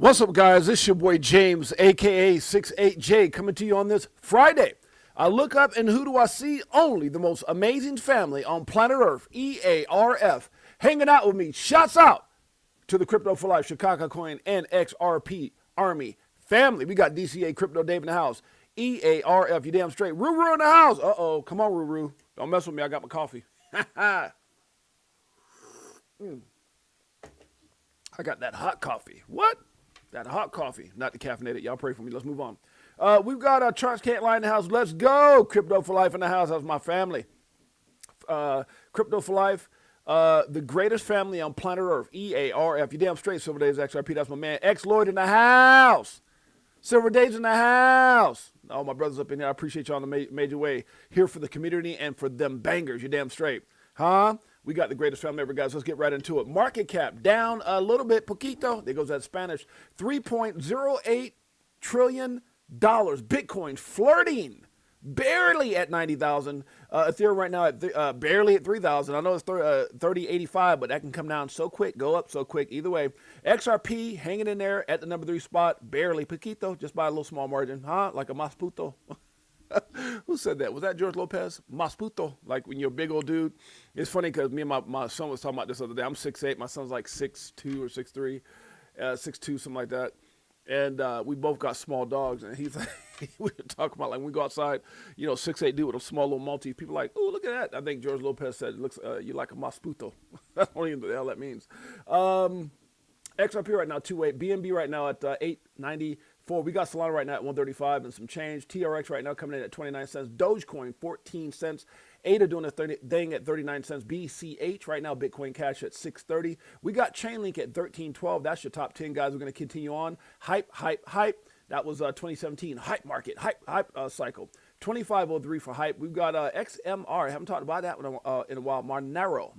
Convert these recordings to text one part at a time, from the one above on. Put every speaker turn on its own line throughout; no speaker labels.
What's up, guys? This is your boy James, aka 68J, coming to you on this Friday. I look up and who do I see? Only the most amazing family on planet Earth, EARF, hanging out with me. Shouts out to the Crypto for Life, Chicago Coin, and XRP Army family. We got DCA Crypto Dave in the house. EARF, you damn straight. Ruru in the house. Uh-oh. Come on, Ruru. Don't mess with me. I got my coffee. I got that hot coffee. What? That hot coffee, not the caffeinated. Y'all pray for me. Let's move on. We've got a Charles Can't Lie in the house. Let's go. Crypto for Life in the house. That's my family. Crypto for Life, the greatest family on planet Earth. EARF. You damn straight. Silver Days XRP. That's my man. X Lloyd in the house. Silver Days in the house. All my brothers up in here. I appreciate y'all in the major way. Here for the community and for them bangers. You damn straight. Huh? We got the greatest family ever, guys. Let's get right into it. Market cap down a little bit, poquito. There goes that Spanish. $3.08 trillion. Bitcoin flirting barely at 90,000. Ethereum right now at barely at 3,000. I know it's 30.85, but that can come down so quick, go up so quick. Either way, XRP hanging in there at the number 3 spot, barely, poquito, just by a little small margin, huh? Like a masputo. Who said that? Was that George Lopez? Masputo. Like when you're a big old dude. It's funny because me and my son was talking about this other day. I'm 6'8". My son's like 6'2" or 6'3", 6'2", something like that. And we both got small dogs. And he's like, we were talking about like when we go outside, 6'8" dude with a small little Maltese. People are like, oh, look at that. I think George Lopez said, it looks you like a Masputo. I don't even know what the hell that means. XRP right now, 2.8. BNB right now at 8.94. We got Solana right now at 135 and some change. TRX right now coming in at 29 cents. Dogecoin, 14 cents. ADA doing a thing at 39 cents. BCH right now, Bitcoin Cash at 630. We got Chainlink at 1312. That's your top 10, guys. We're going to continue on. Hype. That was 2017 hype market, hype cycle. 2503 for hype. We've got XMR. I haven't talked about that one in a while. Monero.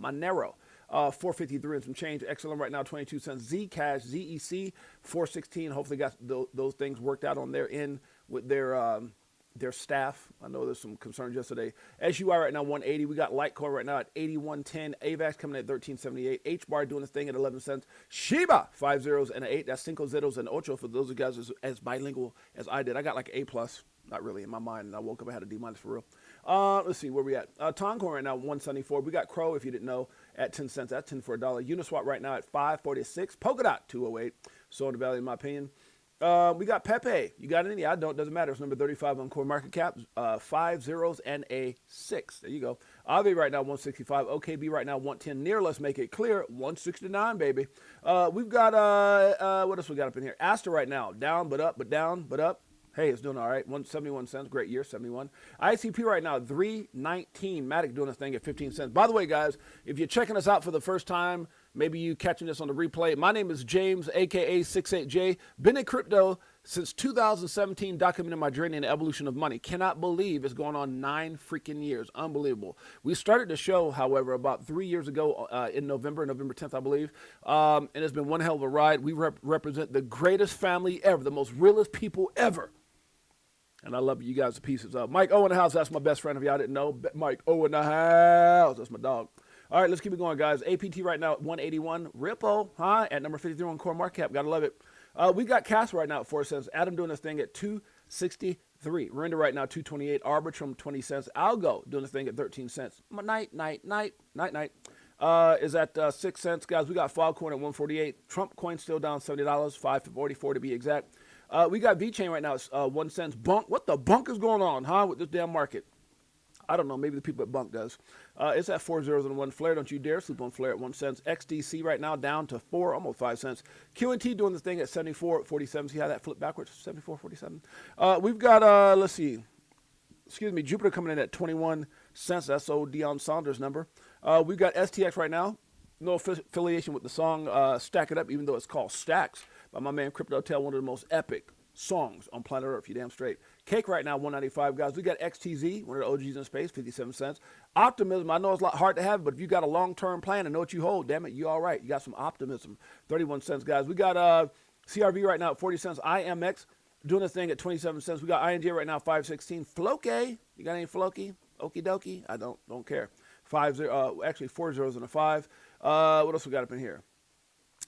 453 and some change. XLM right now, 22 cents. Zcash, ZEC, 416. Hopefully got those things worked out on their end with their staff. I know there's some concerns yesterday. SUI right now, 180. We got Litecoin right now at 8110. AVAX coming in at 1378. HBAR doing this thing at 11 cents. Shiba, 5 zeros and an 8. That's Cinco Zeros and Ocho for those of you guys as bilingual as I did. I got like an A+. Not really in my mind, and I woke up and had a D- for real. Let's see where we at. Toncoin right now, 174. We got Crow, if you didn't know, at 10 cents. That's 10 for $1. Uniswap right now at 546. Polkadot, 208. So in the value, in my opinion. We got Pepe. You got any? I don't. Doesn't matter. It's number 35 on CoinMarketCap. 5 zeros and a 6. There you go. Aave right now, 165. OKB right now, 110. Near, let's make it clear, 169, baby. We've got, what else we got up in here? Aster right now, down, but up, but down, but up. Hey, it's doing all right. 171 cents. Great year, 71. ICP right now, 319. Matic doing a thing at 15 cents. By the way, guys, if you're checking us out for the first time, maybe you catching this on the replay. My name is James, a.k.a. 68J. Been in crypto since 2017, documenting my journey and evolution of money. Cannot believe it's going on 9 freaking years. Unbelievable. We started the show, however, about 3 years ago in November 10th, I believe. And it's been one hell of a ride. We represent the greatest family ever, the most realest people ever. And I love you guys to pieces. Mike O in the house, that's my best friend if y'all didn't know. Mike O in the house, that's my dog. All right, let's keep it going, guys. APT right now at 181. Ripple, huh? At number 53 on CoinMarketCap. Gotta love it. We got Castle right now at 4 cents. Adam doing this thing at 263. Render right now 228. Arbitrum 20 cents. Algo doing this thing at 13 cents. Night. Is at 6 cents, guys. We got Filecoin at 148. Trump coin still down $70. 544 to be exact. We got VChain right now. It's 1 cent. Bunk. What the bunk is going on, huh? With this damn market. I don't know. Maybe the people at Bunk does. It's at 4 zeros and 1. Flare, don't you dare sleep on Flare at 1 cent. XDC right now down to 4, almost 5 cents. QNT doing this thing at 74.47. See how that flipped backwards? 74.47. We've got, let's see. Excuse me, Jupiter coming in at 21 cents. That's old Deion Saunders number. We've got STX right now. No affiliation with the song Stack It Up, even though it's called Stacks by my man Crypto Tell, one of the most epic songs on planet Earth. You damn straight. Cake right now, 195, guys. We got XTZ, one of the OGs in space, 57 cents. Optimism, I know it's a lot hard to have, but if you got a long-term plan and know what you hold, damn it, you all right. You got some optimism. 31 cents, guys. We got CRV right now at 40 cents. IMX doing this thing at 27 cents. We got INJ right now, 516. Floki, you got any Floki? Okie dokie? I don't care. Actually 4 zeros and a 5. What else we got up in here?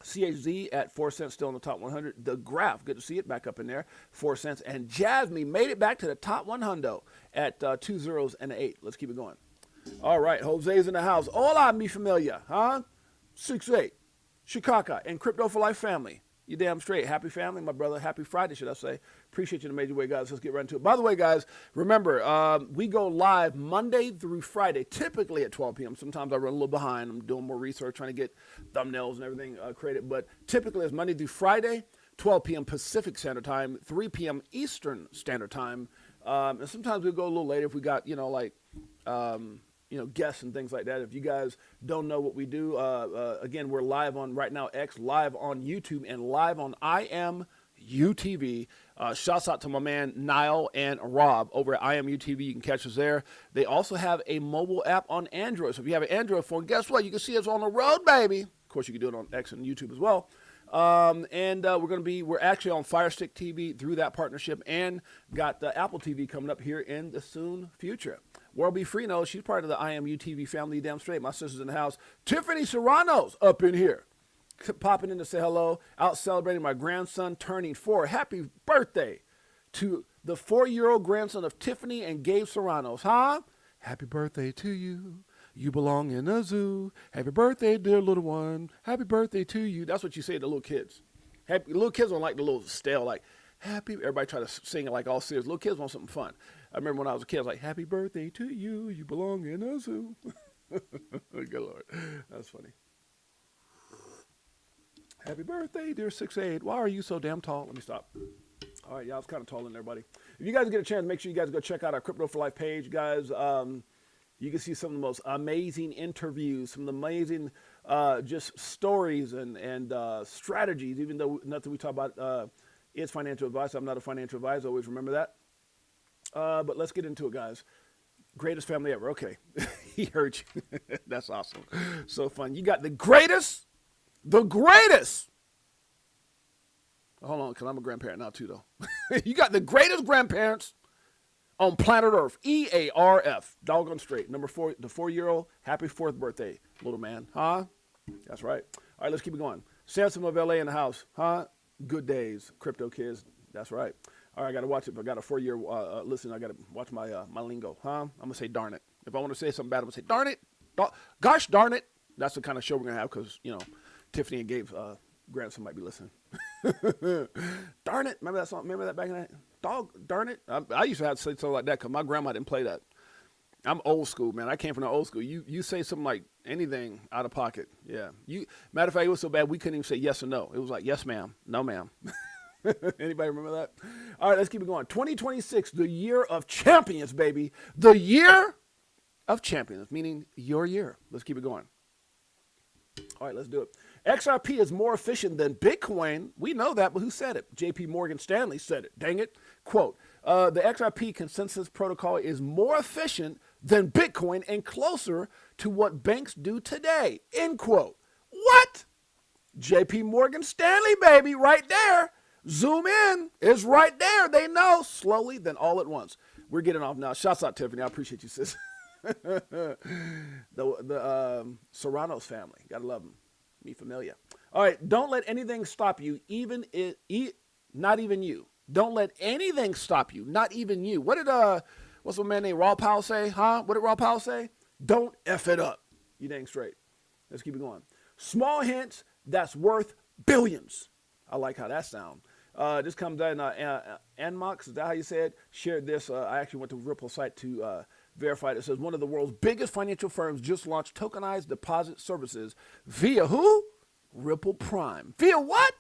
CHZ at 4 cents, still in the top 100. The Graph, good to see it back up in there, 4 cents. And Jasmine made it back to the top 100 at 2 zeros and an 8. Let's keep it going. All right, Jose's in the house. Hola, mi familia, huh? 6-8. Chicago and Crypto for Life family. You damn straight. Happy family, my brother. Happy Friday, should I say. Appreciate you in a major way, guys. Let's get right into it. By the way, guys, remember, we go live Monday through Friday, typically at 12 p.m. Sometimes I run a little behind. I'm doing more research, trying to get thumbnails and everything created. But typically it's Monday through Friday, 12 p.m. Pacific Standard Time, 3 p.m. Eastern Standard Time. And sometimes we'll go a little later if we got, guests and things like that. If you guys don't know what we do, again, we're live on right now X, live on YouTube, and live on IMUTV. Shouts out to my man Niall and Rob over at IMUTV. You can catch us there. They also have a mobile app on Android. So if you have an Android phone, guess what? You can see us on the road, baby. Of course, you can do it on X and YouTube as well. We're actually on Fire Stick TV through that partnership, and got the Apple TV coming up here in the soon future. World Be Free knows she's part of the IMU TV family, damn straight. My sister's in the house. Tiffany Serrano's up in here, popping in to say hello. Out celebrating my grandson turning 4. Happy birthday to the 4-year-old grandson of Tiffany and Gabe Serrano's, huh? Happy birthday to you. You belong in a zoo. Happy birthday, dear little one. Happy birthday to you. That's what you say to little kids. Little kids don't like the little stale, like, happy. Everybody try to sing it like all serious. Little kids want something fun. I remember when I was a kid, I was like, happy birthday to you. You belong in a zoo. Good Lord. That's funny. Happy birthday, dear 6'8". Why are you so damn tall? Let me stop. All right, y'all, it's kind of tall in there, buddy. If you guys get a chance, make sure you guys go check out our Crypto for Life page, guys. You can see some of the most amazing interviews, some of the amazing just stories and strategies, even though nothing we talk about is financial advice. I'm not a financial advisor. Always remember that. But let's get into it, guys. Greatest family ever. Okay. He heard you. That's awesome. So fun. You got the greatest. Hold on, because I'm a grandparent now, too, though. You got the greatest grandparents on planet Earth. EARF. Doggone straight. Number 4, the 4-year-old. Happy 4th birthday, little man. Huh? That's right. All right, let's keep it going. Samson of LA in the house. Huh? Good days. Crypto kids. That's right. All right, I got to watch it. If I got a 4-year listen, I got to watch my my lingo. Huh? I'm going to say darn it. If I want to say something bad, I'm going to say darn it. Gosh darn it. That's the kind of show we're going to have because, Tiffany and Gabe's grandson might be listening. Darn it. Remember that song? Remember that back in that? Dog, darn it. I used to have to say something like that because my grandma didn't play that. I'm old school, man. I came from the old school. You say something like anything out of pocket. Yeah. Matter of fact, it was so bad we couldn't even say yes or no. It was like, yes, ma'am. No, ma'am. Anybody remember that? All right, let's keep it going. 2026, the year of champions, baby. The year of champions, meaning your year. Let's keep it going. All right, let's do it. XRP is more efficient than Bitcoin. We know that, but who said it? JP Morgan Stanley said it. Dang it. Quote, the XRP consensus protocol is more efficient than Bitcoin and closer to what banks do today. End quote. What? JP Morgan Stanley, baby, right there. Zoom in. It's right there. They know. Slowly, then all at once. We're getting off now. Shouts out, Tiffany. I appreciate you, sis. the Serrano's family. Gotta love them. Me familiar. All right. Don't let anything stop you, not even you. Don't let anything stop you, not even you. What's the man named Raw Powell say? Huh? What did Raw Powell say? Don't F it up. You dang straight. Let's keep it going. Small hints that's worth billions. I like how that sounds. This comes in Anmox, is that how you say it? Shared this. I actually went to Ripple site to verify it. It says one of the world's biggest financial firms just launched tokenized deposit services via who? Ripple Prime. Via what?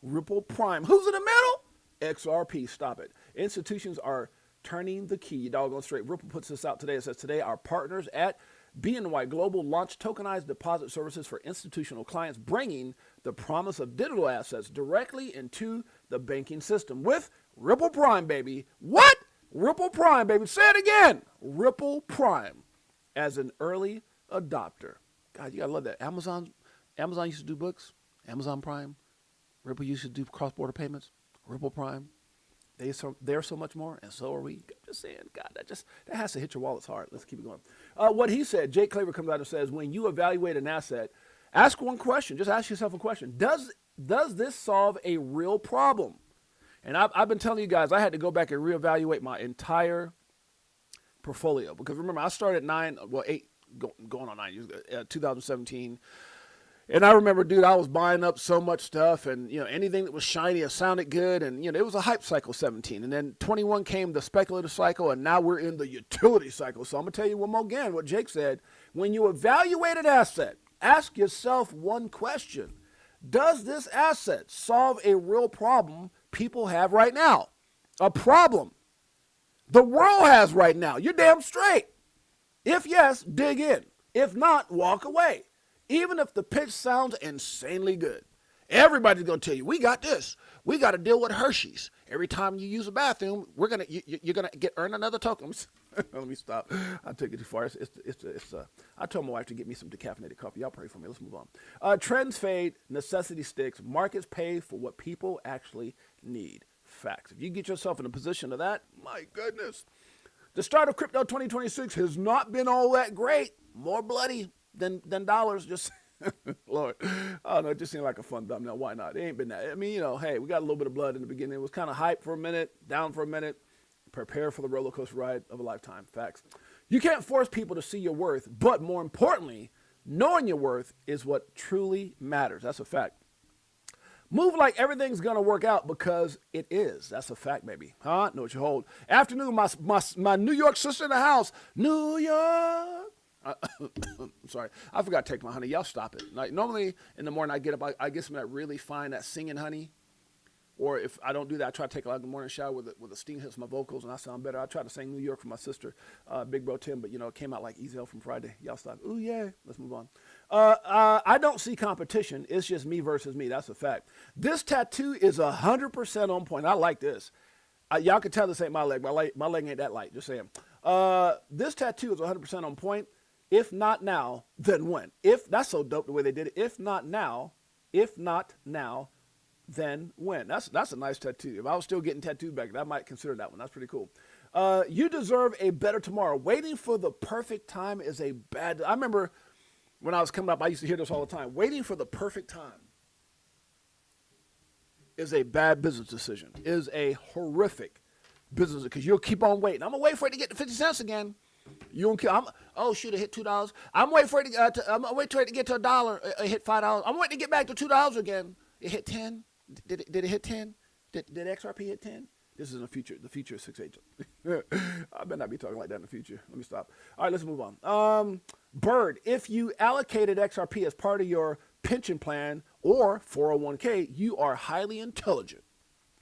Ripple Prime. Who's in the middle? XRP. Stop it. Institutions are turning the key. You doggone straight. Ripple puts this out today. It says today our partners at BNY Global launched tokenized deposit services for institutional clients, bringing the promise of digital assets directly into the banking system with Ripple Prime, baby. What? Ripple Prime, baby. Say it again. Ripple Prime as an early adopter. God, you gotta love that. Amazon used to do books. Amazon Prime. Ripple used to do cross-border payments. Ripple Prime. They're so much more, and so are we. I'm just saying, God, that has to hit your wallets hard. Let's keep it going. What he said, Jake Claver comes out and says, when you evaluate an asset, Ask one question. Just ask yourself a question. Does this solve a real problem? And I've been telling you guys, I had to go back and reevaluate my entire portfolio because remember, I started 8, going on 9 years ago, 2017. And I remember, dude, I was buying up so much stuff and, anything that was shiny or sounded good. And, it was a hype cycle, 17. And then 21 came the speculative cycle, and now we're in the utility cycle. So I'm going to tell you one more again what Jake said. When you evaluate an asset, ask yourself one question. Does this asset solve a real problem people have right now? A problem the world has right now. You're damn straight. If yes, dig in. If not, walk away. Even if the pitch sounds insanely good. Everybody's going to tell you, we got this. We got to deal with Hershey's. Every time you use a bathroom, you're going to earn another token. Let me stop. I took it too far. I told my wife to get me some decaffeinated coffee. Y'all pray for me. Let's move on. Trends fade. Necessity sticks. Markets pay for what people actually need. Facts. If you get yourself in a position of that, my goodness. The start of crypto 2026 has not been all that great. More bloody than dollars. Just Lord, I don't know. It just seemed like a fun thumbnail. Why not? It ain't been that. I mean, hey, we got a little bit of blood in the beginning. It was kind of hype for a minute, down for a minute. Prepare for the roller coaster ride of a lifetime. Facts. You can't force people to see your worth, but more importantly, knowing your worth is what truly matters. That's a fact. Move like everything's going to work out because it is. That's a fact, baby. Huh? Know what you hold. Afternoon, my New York sister in the house. New York. Sorry, I forgot to take my honey. Y'all stop it. Like, normally in the morning I get up, I get some of that really fine, that singing honey. Or if I don't do that, I try to take a morning shower with a steam hits my vocals and I sound better. I try to sing New York for my sister, Big Bro Tim, but it came out like Ezel from Friday. Y'all stop. Ooh, yeah. Let's move on. I don't see competition. It's just me versus me. That's a fact. This tattoo is 100% on point. I like this. Y'all can tell this ain't my leg. My leg ain't that light. Just saying. This tattoo is 100% on point. If not now, then when? That's so dope the way they did it. If not now, then when? That's a nice tattoo. If I was still getting tattooed back then, I might consider that one. That's pretty cool. You deserve a better tomorrow. Waiting for the perfect time is a bad. I remember when I was coming up, I used to hear this all the time. Waiting for the perfect time is a bad business decision. Is a horrific business because you'll keep on waiting. I'm gonna wait for it to get to 50 cents again. You don't. Oh shoot! It hit $2. I'm waiting for it to. I'm waiting for it to get to $1. It hit $5. I'm waiting to get back to $2 again. It hit 10. Did it hit 10? Did XRP hit 10? This is in the future. The future is 6 8. I better not be talking like that in the future. Let me stop. All right, let's move on. Bird, if you allocated XRP as part of your pension plan or 401k, you are highly intelligent.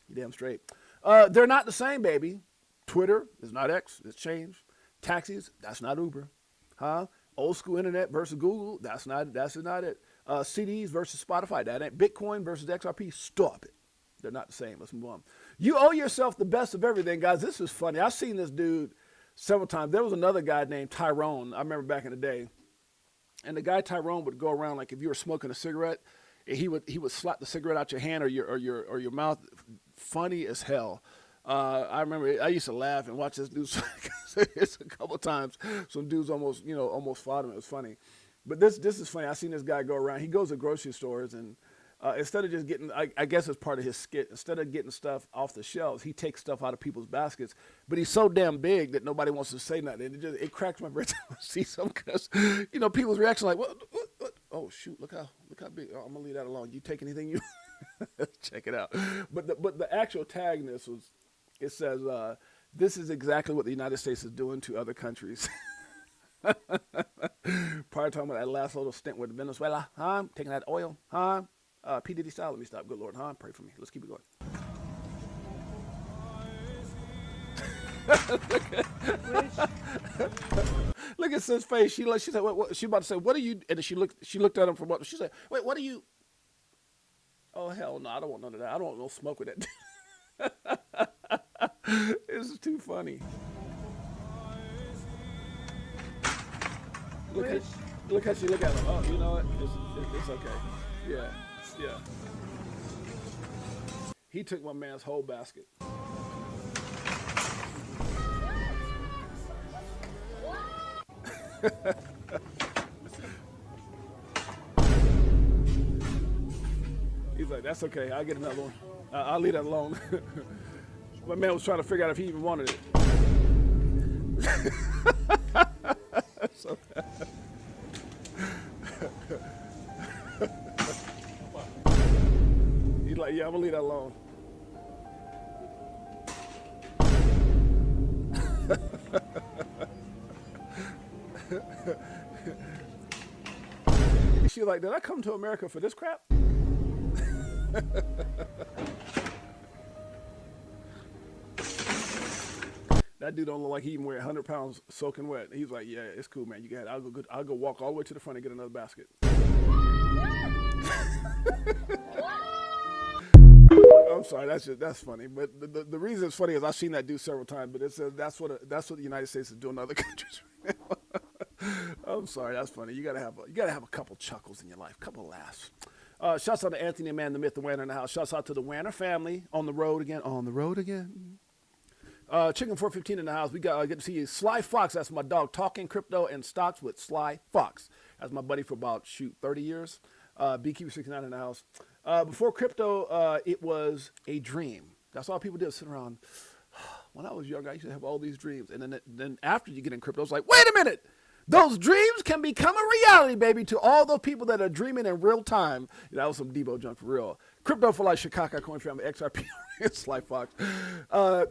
You damn straight. They're not the same, baby. Twitter is not X. It's changed. Taxis, that's not Uber. Huh? Old school internet versus Google, that's not it. CDs versus Spotify, that ain't. Bitcoin versus XRP, stop it. They're not the same. Let's move on. You owe yourself the best of everything, guys. This is funny. I've seen this dude several times. There was another guy named Tyrone. I remember back in the day. And the guy Tyrone would go around like if you were smoking a cigarette, he would slap the cigarette out your hand or your mouth. Funny as hell. I remember I used to laugh and watch this dude it's a couple times. Some dudes almost fought him. It was funny. But this is funny. I seen this guy go around. He goes to grocery stores and instead of just getting, I guess it's part of his skit, instead of getting stuff off the shelves, he takes stuff out of people's baskets. But he's so damn big that nobody wants to say nothing. And it cracks my brain to see some because, people's reaction like, what? Oh, shoot, look how big. Oh, I'm going to leave that alone. You take anything you check it out. But the actual tag in this was, it says, this is exactly what the United States is doing to other countries. Prior talking about that last little stint with Venezuela, huh? Taking that oil, huh? P. Diddy style, let me stop. Good Lord, huh? Pray for me. Let's keep it going. Look at Sid's face. She said, what? She about to say, what are you? And she looked at him from what? She said, wait, what are you? Oh, hell no, I don't want none of that. I don't want no smoke with that. This is too funny. Look how she look at him. Oh, you know what? It's okay. Yeah. He took my man's whole basket. He's like, that's okay. I'll get another one. I'll leave that alone. My man was trying to figure out if he even wanted it. So, he's like, yeah, I'm gonna leave that alone. She's like, did I come to America for this crap? That dude don't look like he even weigh 100 pounds soaking wet. He's like, yeah, it's cool, man. You got it. I'll go walk all the way to the front and get another basket. I'm sorry, that's funny. But the reason it's funny is I've seen that dude several times. But it's that's what the United States is doing to other countries right now. I'm sorry, that's funny. You gotta have a couple chuckles in your life, couple laughs. Shouts out to Anthony, man, the myth, the Wanner in the house. Shouts out to the Wanner family on the road again. Chicken 415 in the house. We get to see you. Sly Fox, that's my dog, talking crypto and stocks with Sly Fox. That's my buddy for about 30 years. BQ69 in the house. Before crypto, it was a dream. That's all people did, sit around. When I was young, I used to have all these dreams. And then after you get in crypto, it's like, wait a minute. Those dreams can become a reality, baby, to all those people that are dreaming in real time. That was some Debo junk for real. Crypto for life, Chicago coin family, XRP, Sly Fox.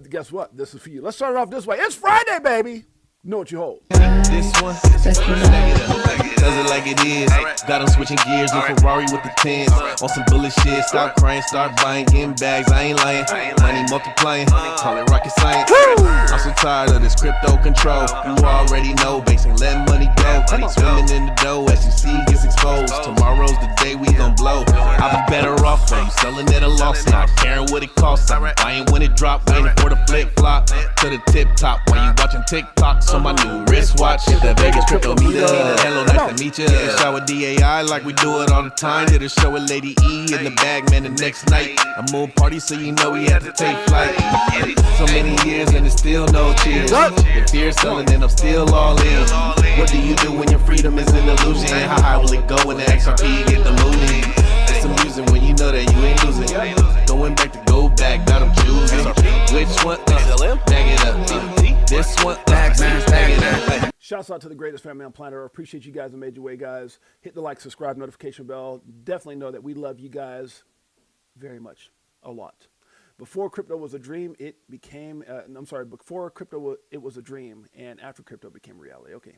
Guess what? This is for you. Let's start it off this way. It's Friday, baby. Know what you hold.
This one, does it like it is. Got them switching gears, no Ferrari with the tens. On some bullet shit, stop crying, start buying, getting bags. I ain't lying, money multiplying, call it rocket science. I'm so tired of this crypto control. You already know, basing let money go. Swimming in the dough as you see gets exposed. Tomorrow's the day we gon' blow. I'll be better off when you selling at a loss, not caring what it costs. I'm buying when it drop, waiting for the flip flop to the tip top. While you watching TikToks on my new wristwatch. Hit that Vegas crypto meter. Hello, nice to meet ya. Shout with DAI like we do it all the time. Did a show with Lady E in the bag, man, the next night. A moon party, so you know we had to take flight. So many years and it's still no cheers. If you're selling, then I'm still all in. What do you do when your freedom is an illusion? How high will it go when the XRP get the moving? It's amusing when you know that you ain't losing. Going back to go back, now I'm choosing. Which one? Bag it up. This one, bag it up.
Shouts out to the greatest family on planet Earth. Appreciate you guys that made your way, guys. Hit the like, subscribe, notification bell. Definitely know that we love you guys very much, a lot. Before crypto was a dream, it became, before crypto, it was a dream, and after crypto became reality. Okay.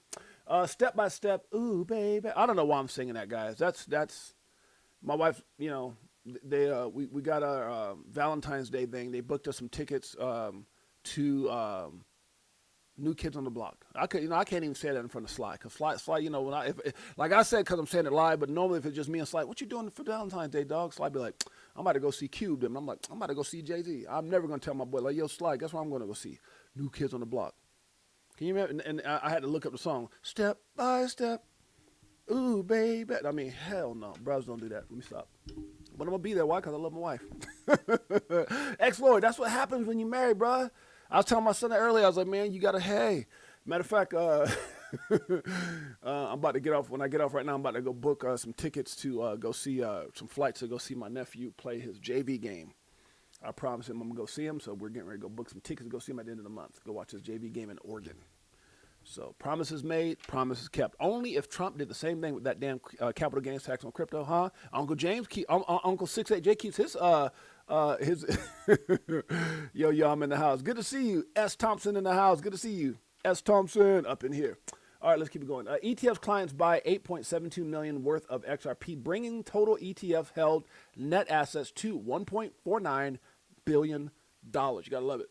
Step by step, ooh, baby. I don't know why I'm singing that, guys. That's my wife, you know, we got our Valentine's Day thing. They booked us some tickets to New Kids on the Block. I can't even say that in front of Sly, because Sly, you know, when like I said, because I'm saying it live, but normally if it's just me and Sly, what you doing for Valentine's Day, dog? Sly be like, I'm about to go see Cube, and I'm like, I'm about to go see Jay-Z. I'm never going to tell my boy, like, yo, Sly, guess what I'm going to go see? New Kids on the Block. Can you imagine? And I had to look up the song, Step by Step, ooh, baby. I mean, hell no. Bros don't do that. Let me stop. But I'm going to be there. Why? Because I love my wife. Ex-Lloyd, that's what happens when you marry, bruh. I was telling my son that earlier. I was like, man, you got to, hey. Matter of fact, I'm about to get off. When I get off right now, I'm about to go book some tickets to go see some flights to go see my nephew play his JV game. I promised him I'm going to go see him, so we're getting ready to go book some tickets to go see him at the end of the month. Go watch his JV game in Oregon. So promises made, promises kept. Only if Trump did the same thing with that damn capital gains tax on crypto, huh? Uncle James, Uncle 68J keeps his yo, I'm in the house. Good to see you. S. Thompson in the house. Good to see you. S. Thompson up in here. All right, let's keep it going. ETF clients buy 8.72 million worth of XRP, bringing total ETF held net assets to $1.49 billion. You gotta love it.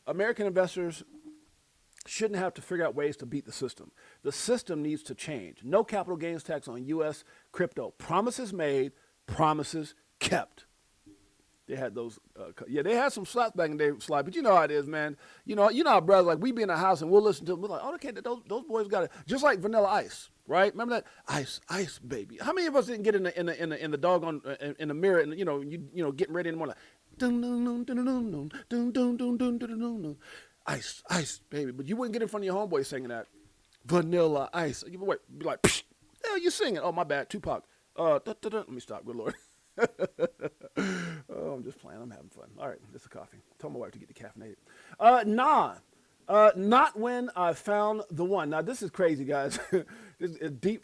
American investors shouldn't have to figure out ways to beat the system. The system needs to change. No capital gains tax on U.S. crypto. Promises made, promises kept. They had those, they had some slaps back in the day, Sly, but you know how it is, man. You know our brothers, like, we be in the house and we'll listen to them. We're like, oh, okay, those boys got it. Just like Vanilla Ice, right? Remember that? Ice, baby. How many of us didn't get in the doggone in the mirror and, you know, getting ready in the morning, like, Ice, baby. But you wouldn't get in front of your homeboy singing that. Vanilla Ice. You would be like, psh, hell, you singing? Oh, my bad. Tupac. Let me stop. Good Lord. Oh, I'm just playing. I'm having fun. All right, this is coffee. Tell my wife to get decaffeinated. Not when I found the one. Now, this is crazy, guys. This is deep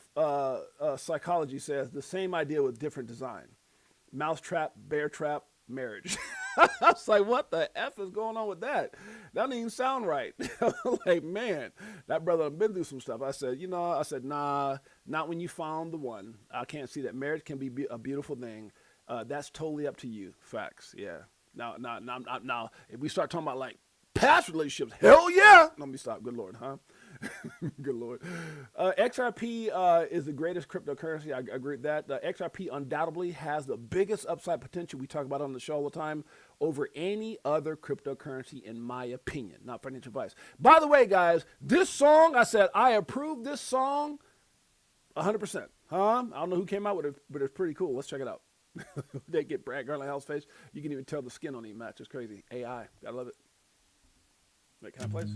psychology says the same idea with different design. Mousetrap, bear trap, marriage. I was like, what the F is going on with that? That doesn't even sound right. Like, man, that brother had been through some stuff. I said, nah, not when you found the one. I can't see that. Marriage can be a beautiful thing. That's totally up to you. Facts, yeah. Now, if we start talking about, like, past relationships, hell yeah. Let me stop. Good Lord, huh? Good Lord. XRP is the greatest cryptocurrency. I agree with that. XRP undoubtedly has the biggest upside potential we talk about on the show all the time over any other cryptocurrency, in my opinion. Not financial advice. By the way, guys, this song, I said, I approve this song 100%. Huh? I don't know who came out with it, but it's pretty cool. Let's check it out. They get Brad Garlinghouse face. You can even tell the skin on him match. It's crazy. AI. I love it. Wait, can I play this?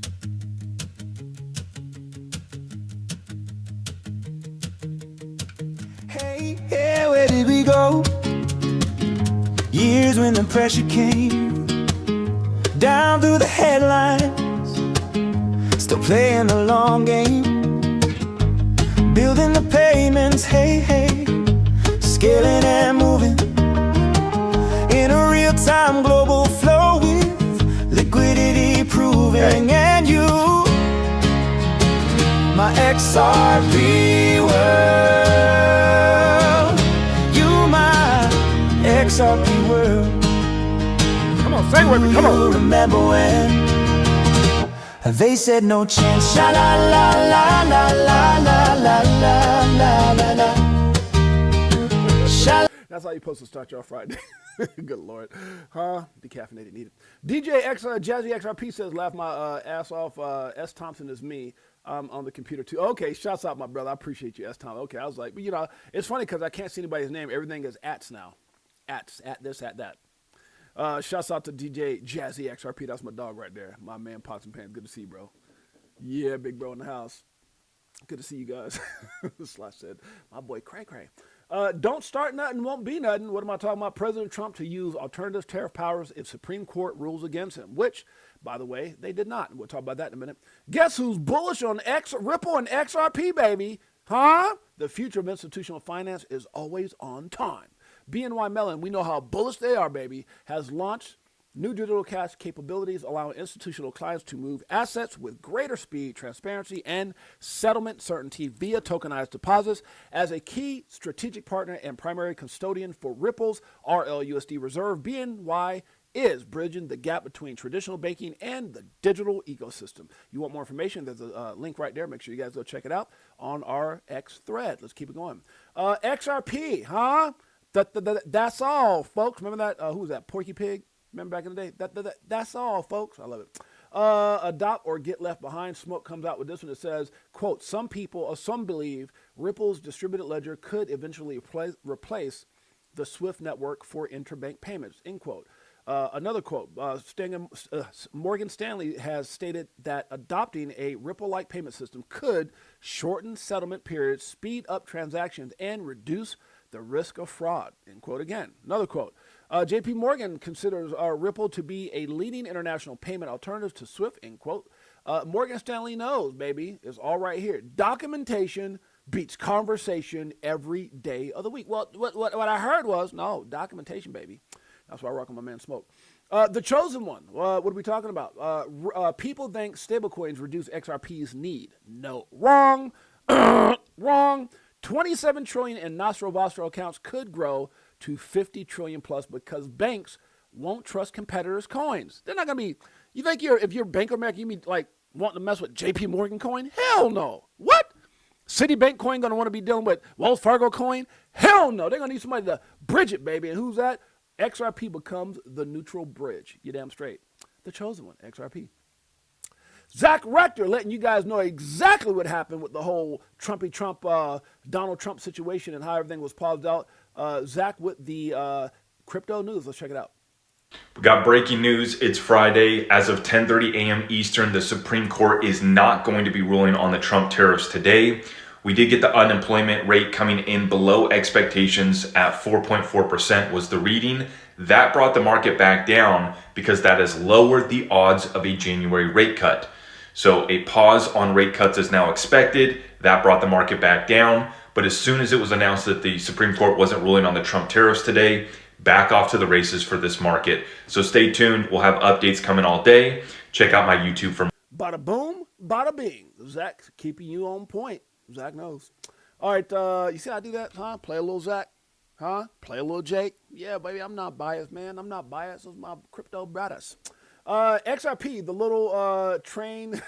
Hey, yeah, where did we go? Years when the pressure came down through the headlines, still playing the long game, building the payments, hey, hey, scaling and moving in a real-time global flow with liquidity proving. And you, my XRP world, XRP world.
Come on, say it with me, come on.
Remember when they said no chance? Sha la la la la la la la la la la.
That's how you're supposed to start your Friday. Good Lord. Huh? Decaffeinated needed. DJ Jazzy XRP says, laugh my ass off. S. Thompson is me. On the computer too. Okay, shouts out my brother. I appreciate you, S. Thompson. Okay, I was like, but it's funny because I can't see anybody's name. Everything is ats now. At this, at that. Shouts out to DJ Jazzy XRP. That's my dog right there. My man, Pots and Pans. Good to see you, bro. Yeah, big bro in the house. Good to see you guys. Slash said, my boy Cray Cray. Don't start nothing, won't be nothing. What am I talking about? President Trump to use alternative tariff powers if Supreme Court rules against him, which, by the way, they did not. We'll talk about that in a minute. Guess who's bullish on Ripple and XRP, baby? Huh? The future of institutional finance is always on time. BNY Mellon, we know how bullish they are, baby, has launched new digital cash capabilities, allowing institutional clients to move assets with greater speed, transparency, and settlement certainty via tokenized deposits. As a key strategic partner and primary custodian for Ripple's RLUSD reserve, BNY is bridging the gap between traditional banking and the digital ecosystem. You want more information? There's a link right there. Make sure you guys go check it out on our X thread. Let's keep it going. XRP, huh? That's all, folks. Remember that? Who was that? Porky Pig? Remember back in the day? That's all, folks. I love it. Adopt or get left behind. Smoke comes out with this one. It says, quote, some believe Ripple's distributed ledger could eventually replace the SWIFT network for interbank payments, end quote. Another quote, Morgan Stanley has stated that adopting a Ripple-like payment system could shorten settlement periods, speed up transactions, and reduce the risk of fraud, end quote again. Another quote, JP Morgan considers Ripple to be a leading international payment alternative to SWIFT, end quote. Morgan Stanley knows, baby, it's all right here. Documentation beats conversation every day of the week. Well, what I heard was, no, documentation, baby. That's why I rock with my man Smoke. The chosen one, what are we talking about? People think stablecoins reduce XRP's need. No, wrong, wrong. 27 trillion in Nostro Vostro accounts could grow to 50 trillion plus because banks won't trust competitors' coins. They're not going to be, you think if you're Bank of America, you mean like wanting to mess with JP Morgan coin? Hell no. What? Citibank coin going to want to be dealing with Wells Fargo coin? Hell no. They're going to need somebody to bridge it, baby. And who's that? XRP becomes the neutral bridge. You damn straight. The chosen one, XRP. Zach Rector letting you guys know exactly what happened with the whole Donald Trump situation and how everything was paused out. Zach with the crypto news. Let's check it out.
We got breaking news. It's Friday. As of 10:30 a.m. Eastern, the Supreme Court is not going to be ruling on the Trump tariffs today. We did get the unemployment rate coming in below expectations at 4.4% was the reading. That brought the market back down because that has lowered the odds of a January rate cut. So a pause on rate cuts is now expected. That brought the market back down. But as soon as it was announced that the Supreme Court wasn't ruling on the Trump tariffs today, back off to the races for this market. So stay tuned. We'll have updates coming all day. Check out my YouTube for
Bada boom, bada bing. Zach's keeping you on point. Zach knows. All right, you see how I do that, huh? Play a little Zach, huh? Play a little Jake. Yeah, baby, I'm not biased, man. I'm not biased. Those are my crypto brothers. XRP, the little train,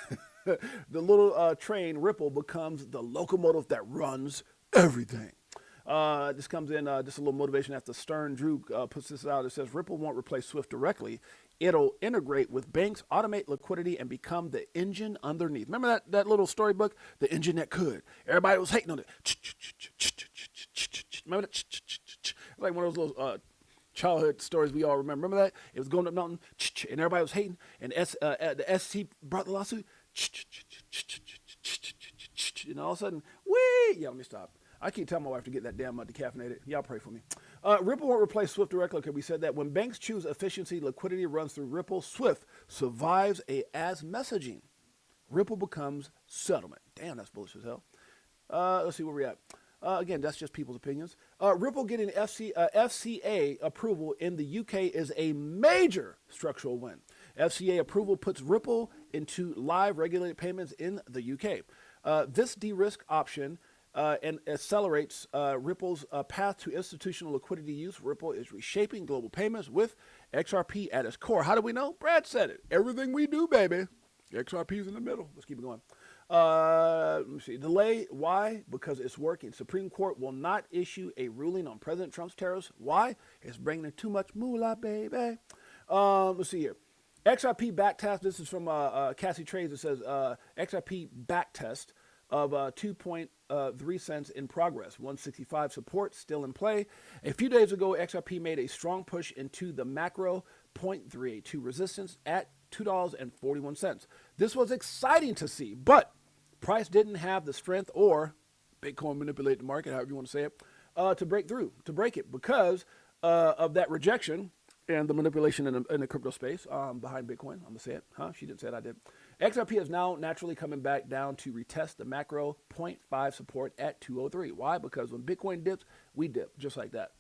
the little train Ripple becomes the locomotive that runs everything. This comes in just a little motivation after Stern Drew puts this out. It says Ripple won't replace Swift directly. It'll integrate with banks, automate liquidity, and become the engine underneath. Remember that little storybook? The engine that could. Everybody was hating on it. Remember that? Like one of those little childhood stories we all remember. Remember that? It was going up mountain, and everybody was hating, and the SEC brought the lawsuit. And all of a sudden, whee! Yeah, let me stop. I keep telling my wife to get that damn decaffeinated. Y'all pray for me. Ripple won't replace Swift directly. Okay, we said that. When banks choose efficiency, liquidity runs through Ripple. Swift survives as messaging. Ripple becomes settlement. Damn, that's bullish as hell. Let's see where we're at. Again, that's just people's opinions. Ripple getting FCA approval in the UK is a major structural win. FCA approval puts Ripple into live regulated payments in the UK. This de-risk option and accelerates Ripple's path to institutional liquidity use. Ripple is reshaping global payments with XRP at its core. How do we know? Brad said it. Everything we do, baby. XRP's in the middle. Let's keep it going. Let me see. Delay. Why? Because it's working. Supreme Court will not issue a ruling on President Trump's tariffs. Why? It's bringing in too much moolah, baby. Let's see here. XRP backtest. This is from Cassie Trades. It says XRP backtest of 2.3 cents in progress. 165 support still in play. A few days ago, XRP made a strong push into the macro 0.382 resistance at $2.41. This was exciting to see, but price didn't have the strength, or Bitcoin manipulated the market, however you want to say it, to break it because of that rejection and the manipulation in the crypto space behind Bitcoin. I'm going to say it. She didn't say it. I did. XRP is now naturally coming back down to retest the macro 0.5 support at 203. Why? Because when Bitcoin dips, we dip just like that.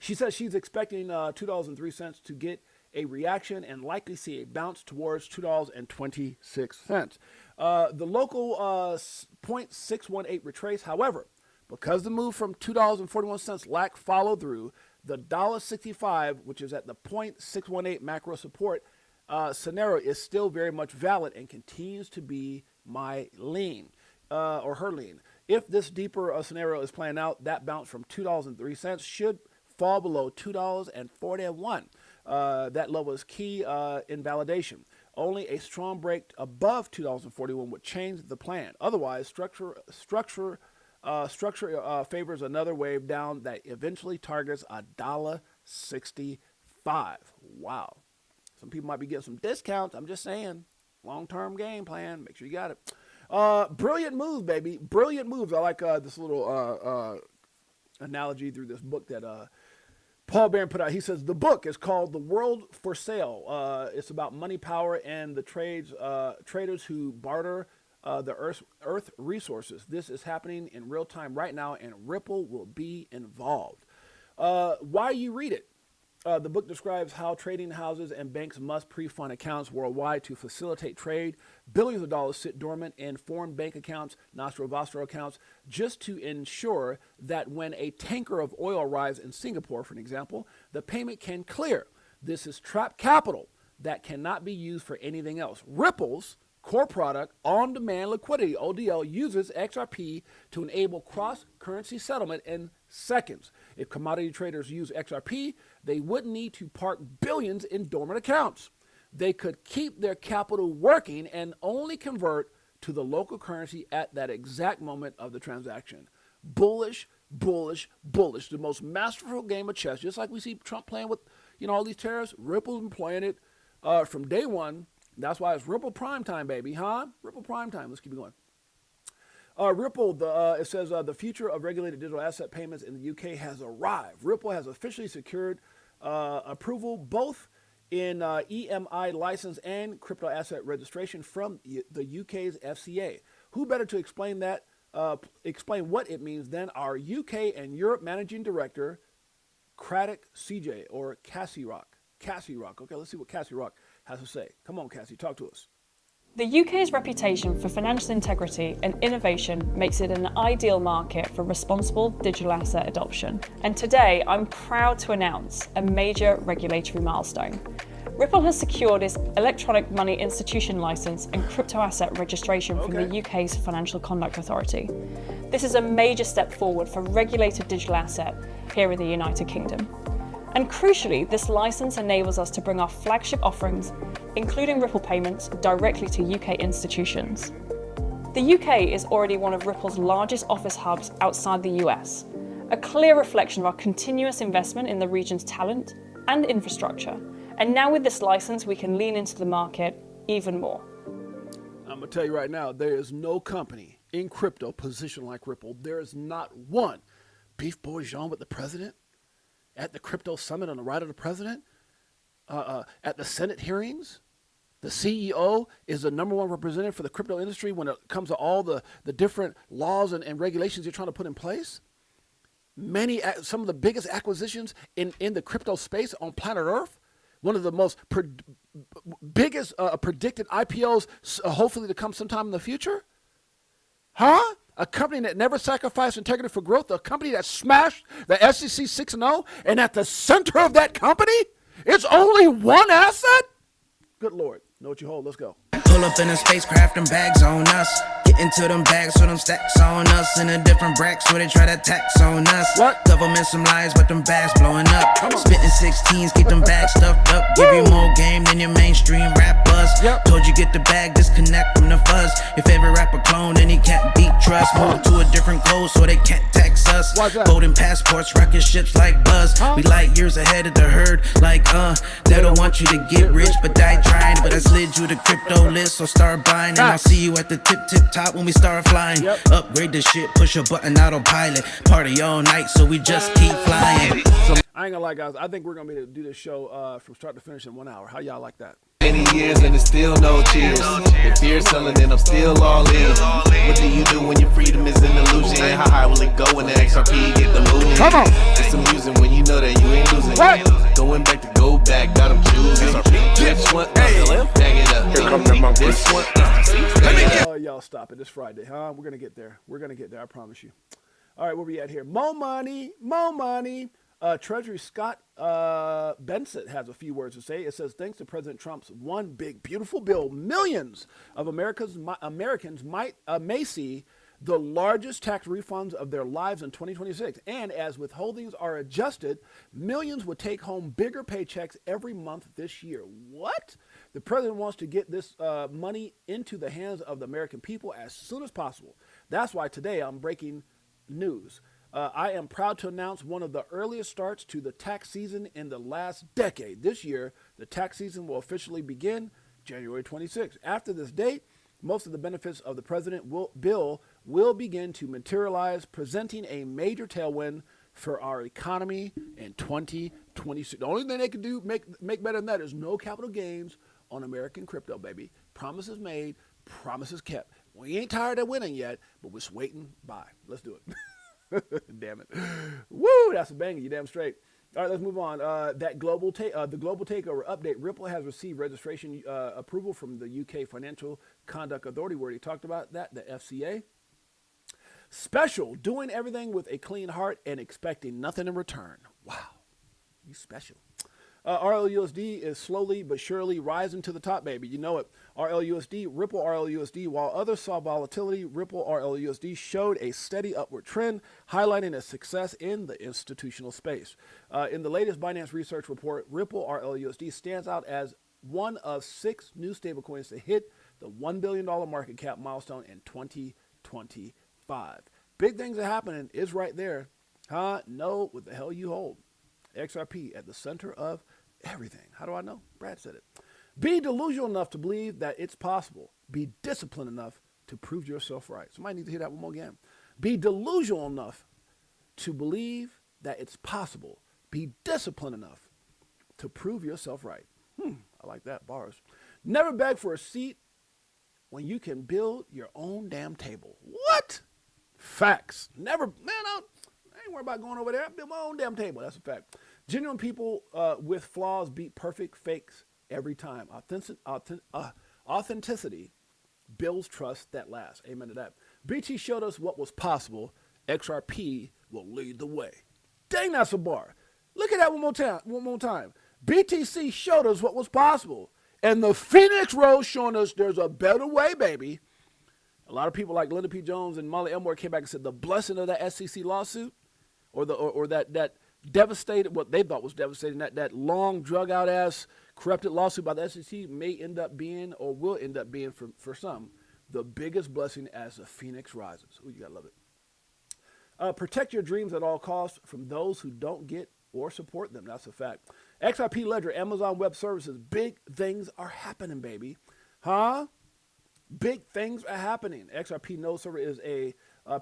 She says she's expecting $2.03 to get a reaction and likely see a bounce towards $2.26. The local 0.618 retrace, however, because the move from $2.41 lacked follow through, the $1.65, which is at the 0.618 macro support scenario, is still very much valid and continues to be my lean, or her lean. If this deeper scenario is playing out, that bounce from $2.03 should fall below $2.41. That level is key in validation. Only a strong break above $2.41 would change the plan. Otherwise, structure favors another wave down that eventually targets $1.65. Wow. Some people might be getting some discounts. I'm just saying. Long-term game plan. Make sure you got it. Brilliant moves, baby. Brilliant moves. I like this little analogy through this book that Paul Barron put out. He says the book is called The World for Sale. It's about money, power, and the traders who barter the earth resources. This is happening in real time right now, and Ripple will be involved. Why you read it? The book describes how trading houses and banks must pre-fund accounts worldwide to facilitate trade. Billions of dollars sit dormant in foreign bank accounts, nostro-vostro accounts, just to ensure that when a tanker of oil arrives in Singapore, for an example, the payment can clear. This is trapped capital that cannot be used for anything else. Ripple's core product, on-demand liquidity, ODL, uses XRP to enable cross-currency settlement in seconds. If commodity traders use XRP, they wouldn't need to park billions in dormant accounts. They could keep their capital working and only convert to the local currency at that exact moment of the transaction. Bullish, bullish, bullish. The most masterful game of chess. Just like we see Trump playing with, all these tariffs, Ripple's been playing it from day one. That's why it's Ripple prime time, baby, huh? Ripple prime time. Let's keep it going. Ripple, it says the future of regulated digital asset payments in the UK has arrived. Ripple has officially secured approval both in EMI license and crypto asset registration from the UK's FCA. Who better to explain that? Explain what it means than our UK and Europe Managing Director, Craddock CJ, or Cassie Rock. Cassie Rock. Okay, let's see what Cassie Rock has to say. Come on, Cassie, talk to us.
The UK's reputation for financial integrity and innovation makes it an ideal market for responsible digital asset adoption. And today, I'm proud to announce a major regulatory milestone. Ripple has secured its electronic money institution license and crypto asset registration from the UK's Financial Conduct Authority. This is a major step forward for regulated digital asset here in the United Kingdom. And crucially, this license enables us to bring our flagship offerings, including Ripple payments, directly to UK institutions. The UK is already one of Ripple's largest office hubs outside the US, a clear reflection of our continuous investment in the region's talent and infrastructure. And now with this license, we can lean into the market even more.
I'm going to tell you right now, there is no company in crypto positioned like Ripple. There is not one. Beef Bourgeon with the president? At the crypto summit on the right of the president, at the Senate hearings, the CEO is the number one representative for the crypto industry when it comes to all the different laws and regulations you're trying to put in place. Some of the biggest acquisitions in the crypto space on planet Earth. One of the most biggest predicted IPOs, hopefully to come sometime in the future. Huh? A company that never sacrificed integrity for growth, a company that smashed the SEC 6-0, and at the center of that company, it's only one asset? Good Lord. Know what you hold. Let's go.
Pull up in a spacecraft and bags on us. Get into them bags so them stacks on us. In a different bracks where they try to tax on us.
What?
Government some lies, but them bags blowing up. Spitting 16s, keep them bags stuffed up. Give you more game than your mainstream rap buzz.
Yep.
Told you get the bag, disconnect from the fuzz. Your favorite rapper clone, and he can't beat trust. Move to a different code so they can't tax us.
Why's that?
Golden passports, rocket ships like Buzz. We light years ahead of the herd, like they don't want you to get rich, but die trying. But I slid you the crypto list, so start buying. And I'll see you at the tip top when we start flying.
Yep.
Upgrade the shit, push a button, autopilot. Party all night, so we just keep flying.
I ain't gonna lie, guys. I think we're gonna be able to do this show from start to finish in 1 hour. How y'all like that?
Many years and it's still no cheers. If fear's selling, then I'm still all in. What do you do when your freedom is an illusion? How high will it go when the XRP get the moving?
Come on.
It's amusing when you know that you ain't losing.
What?
Going back to go back, got 'em choosing. This one, bag it up. Here come the monkey. This one,
Oh, y'all stop it. It's Friday, huh? We're gonna get there. We're gonna get there. I promise you. All right, where we at here? More money, more money. Treasury Scott Bensett has a few words to say. It says, thanks to President Trump's one big, beautiful bill, millions of Americans may see the largest tax refunds of their lives in 2026. And as withholdings are adjusted, millions would take home bigger paychecks every month this year. What? The president wants to get this money into the hands of the American people as soon as possible. That's why today I'm breaking news. I am proud to announce one of the earliest starts to the tax season in the last decade. This year, the tax season will officially begin January 26th. After this date, most of the benefits of the president bill will begin to materialize, presenting a major tailwind for our economy in 2026. The only thing they can do make better than that is no capital gains on American crypto, baby. Promises made, promises kept. We ain't tired of winning yet, but we're just waiting by. Let's do it. Damn it. Woo, that's a banger. You damn straight. All right, let's move on. The global takeover update. Ripple has received registration approval from the UK Financial Conduct Authority. We already talked about that, the FCA. Special, doing everything with a clean heart and expecting nothing in return. Wow, you special. RLUSD is slowly but surely rising to the top, baby. You know it. RLUSD, Ripple RLUSD, while others saw volatility, Ripple RLUSD showed a steady upward trend, highlighting its success in the institutional space. In the latest Binance research report, Ripple RLUSD stands out as one of 6 new stablecoins to hit the $1 billion market cap milestone in 2025. Big things are happening. It's right there. Know what the hell you hold. XRP at the center of everything. How do I know? Brad said it. Be delusional enough to believe that it's possible. Be disciplined enough to prove yourself right. Somebody needs to hear that one more again. Be delusional enough to believe that it's possible. Be disciplined enough to prove yourself right. I like that. Bars. Never beg for a seat when you can build your own damn table. What? Facts. Never, man, I ain't worried about going over there. I build my own damn table. That's a fact. Genuine people with flaws beat perfect fakes every time. Authenticity builds trust that lasts. Amen to that. BT showed us what was possible. XRP will lead the way. Dang, that's a bar. Look at that one more time. BTC showed us what was possible. And the Phoenix Rose showing us there's a better way, baby. A lot of people like Linda P. Jones and Molly Elmore came back and said the blessing of that SEC lawsuit or that devastated, what they thought was devastating, that long, drug-out ass, corrupted lawsuit by the SEC may end up being or will end up being for some the biggest blessing as the Phoenix rises. Ooh, you got to love it. Protect your dreams at all costs from those who don't get or support them. That's a fact. XRP Ledger, Amazon Web Services. Big things are happening, baby. Huh? Big things are happening. XRP Node Server is a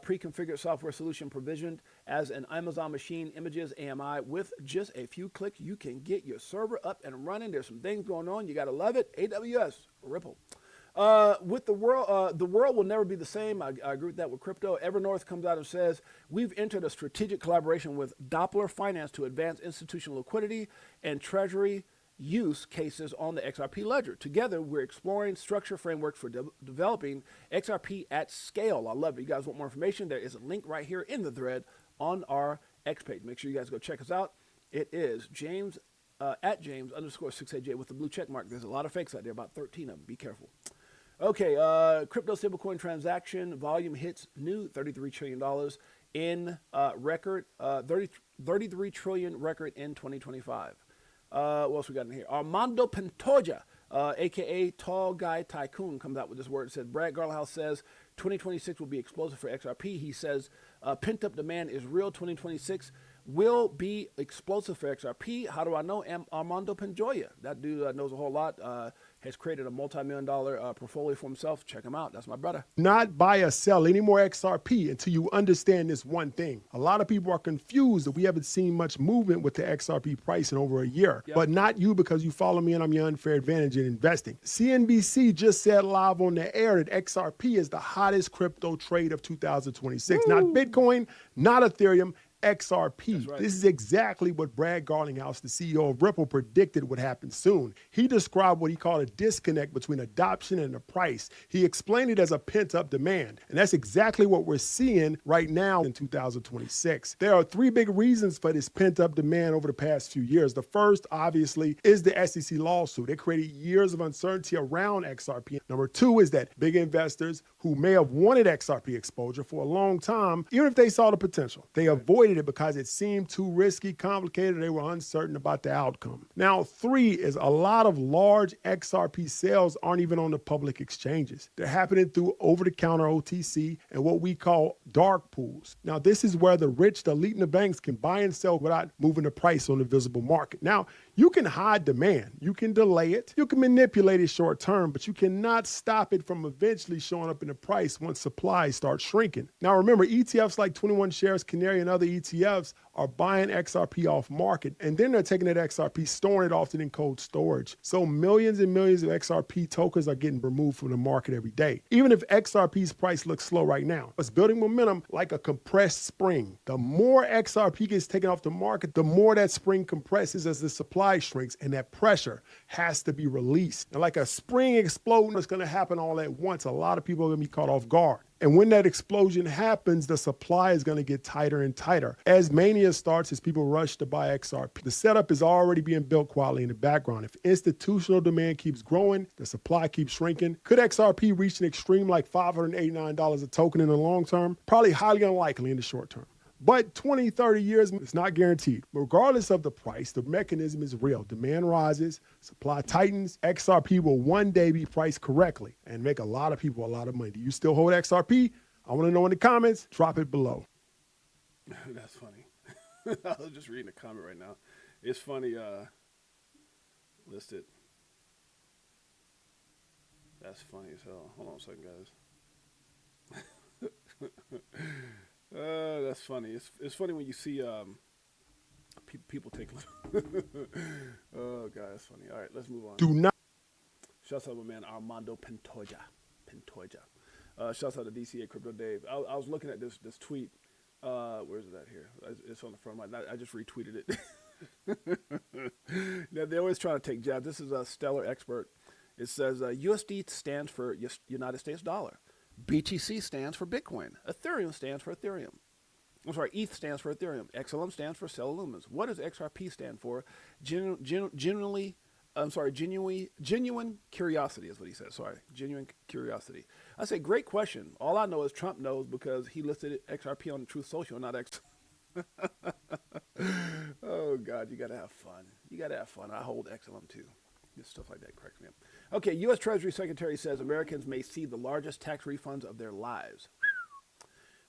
pre-configured software solution provisioned as an Amazon machine images AMI. With just a few clicks, you can get your server up and running. There's some things going on. You got to love it. AWS, Ripple. With the world will never be the same. I agree with that with crypto. Evernorth comes out and says, we've entered a strategic collaboration with Doppler Finance to advance institutional liquidity and treasury use cases on the XRP ledger. Together, we're exploring structure frameworks for developing XRP at scale. I love it. You guys want more information? There is a link right here in the thread on our X page. Make sure you guys go check us out. It is James at James_6AJ with the blue check mark. There's a lot of fakes out there, about 13 of them. Be careful. Okay, crypto stablecoin transaction volume hits new $33 trillion in record, 33 trillion record in 2025. What else we got in here? Armando Pantoja, a.k.a. Tall Guy Tycoon, comes out with this word. It says, Brad Garlinghouse says 2026 will be explosive for XRP. He says pent-up demand is real. 2026 will be explosive for XRP. How do I know? Armando Pantoja. That dude knows a whole lot. Has created a multi-million-dollar portfolio for himself. Check him out. That's my brother.
Not buy or sell any more XRP until you understand this one thing. A lot of people are confused that we haven't seen much movement with the XRP price in over a year. Yep. But not you, because you follow me and I'm your unfair advantage in investing. CNBC just said live on the air that XRP is the hottest crypto trade of 2026. Woo. Not Bitcoin, not Ethereum, XRP. Right. This is exactly what Brad Garlinghouse, the CEO of Ripple, predicted would happen soon. He described what he called a disconnect between adoption and the price. He explained it as a pent-up demand, and that's exactly what we're seeing right now in 2026. There are three big reasons for this pent-up demand over the past few years. The first, obviously, is the SEC lawsuit. It created years of uncertainty around XRP. Number two is that big investors who may have wanted XRP exposure for a long time, even if they saw the potential, they avoided it because it seemed too risky, complicated, they were uncertain about the outcome. Now, three is a lot of large XRP sales aren't even on the public exchanges. They're happening through over-the-counter OTC and what we call dark pools. Now, this is where the rich, the elite, and the banks can buy and sell without moving the price on the visible market. Now, you can hide demand. You can delay it. You can manipulate it short term, but you cannot stop it from eventually showing up in the price once supply starts shrinking. Now, remember, ETFs like 21 Shares, Canary, and other ETFs are buying XRP off market, and then they're taking that XRP, storing it often in cold storage. So millions and millions of XRP tokens are getting removed from the market every day. Even if XRP's price looks slow right now, it's building momentum like a compressed spring. The more XRP gets taken off the market, the more that spring compresses as the supply shrinks, and that pressure has to be released. And like a spring explosion, it's going to happen all at once. A lot of people are going to be caught off guard. And when that explosion happens, the supply is going to get tighter and tighter. As mania starts, as people rush to buy XRP, the setup is already being built quietly in the background. If institutional demand keeps growing, the supply keeps shrinking. Could XRP reach an extreme like $589 a token in the long term? Probably highly unlikely in the short term. But 20, 30 years, it's not guaranteed. Regardless of the price, the mechanism is real. Demand rises, supply tightens. XRP will one day be priced correctly and make a lot of people a lot of money. Do you still hold XRP? I want to know in the comments. Drop it below.
That's funny. I was just reading a comment right now. It's funny. Listed. That's funny as hell. Hold on a second, guys. That's funny. It's funny when you see people take. Oh God, that's funny. All right, let's move on.
Do not.
Shouts out to my man Armando Pintoja. Shouts out to DCA Crypto Dave. I was looking at this tweet. Where is it at here? It's on the front of my. I just retweeted it. Now, they're always trying to take jabs. This is a stellar expert. It says USD stands for United States dollar. BTC stands for Bitcoin. Ethereum stands for Ethereum. I'm sorry, ETH stands for Ethereum. XLM stands for Cellulumens. What does XRP stand for? Genuine curiosity is what he said. Sorry, genuine curiosity. I say, great question. All I know is Trump knows because he listed XRP on Truth Social, not X. Oh God, you gotta have fun. You gotta have fun. I hold XLM too. Just stuff like that cracks me up. Okay, U.S. Treasury Secretary says Americans may see the largest tax refunds of their lives.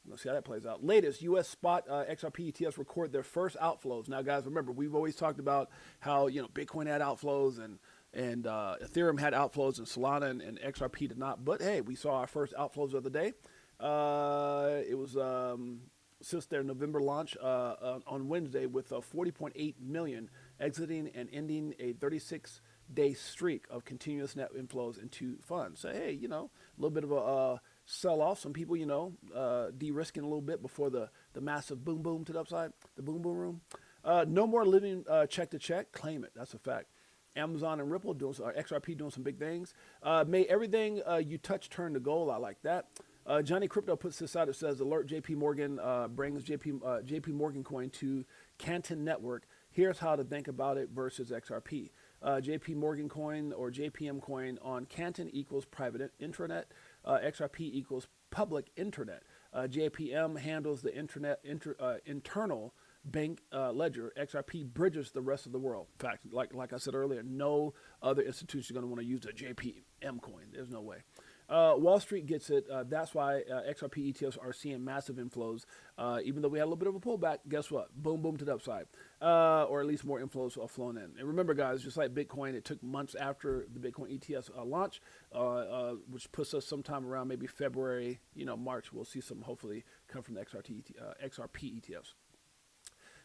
Let's see how that plays out. Latest, U.S. spot XRP ETFs record their first outflows. Now, guys, remember, we've always talked about how, Bitcoin had outflows and Ethereum had outflows and Solana and XRP did not. But, hey, we saw our first outflows of the day. It was since their November launch on Wednesday with 40.8 million exiting and ending a 36-day streak of continuous net inflows into funds. So, hey, a little bit of a sell off. Some people, de-risking a little bit before the massive boom boom to the upside, the boom boom room. No more living check to check. Claim it. That's a fact. Amazon and Ripple doing XRP doing some big things. May everything you touch turn to gold. I like that. Johnny Crypto puts this out. It says alert JP Morgan brings JP Morgan coin to Canton Network. Here's how to think about it versus XRP. JP Morgan coin or JPM coin on Canton equals private intranet. XRP equals public internet. JPM handles the internal bank ledger. XRP bridges the rest of the world. In fact, like I said earlier, no other institution is going to want to use a JPM coin. There's no way. Wall Street gets it. That's why XRP ETFs are seeing massive inflows. Even though we had a little bit of a pullback, guess what? Boom, boom to the upside. Or at least more inflows are flowing in. And remember, guys, just like Bitcoin, it took months after the Bitcoin ETFs launch, which puts us sometime around maybe February, March. We'll see some hopefully come from the XRP ETFs.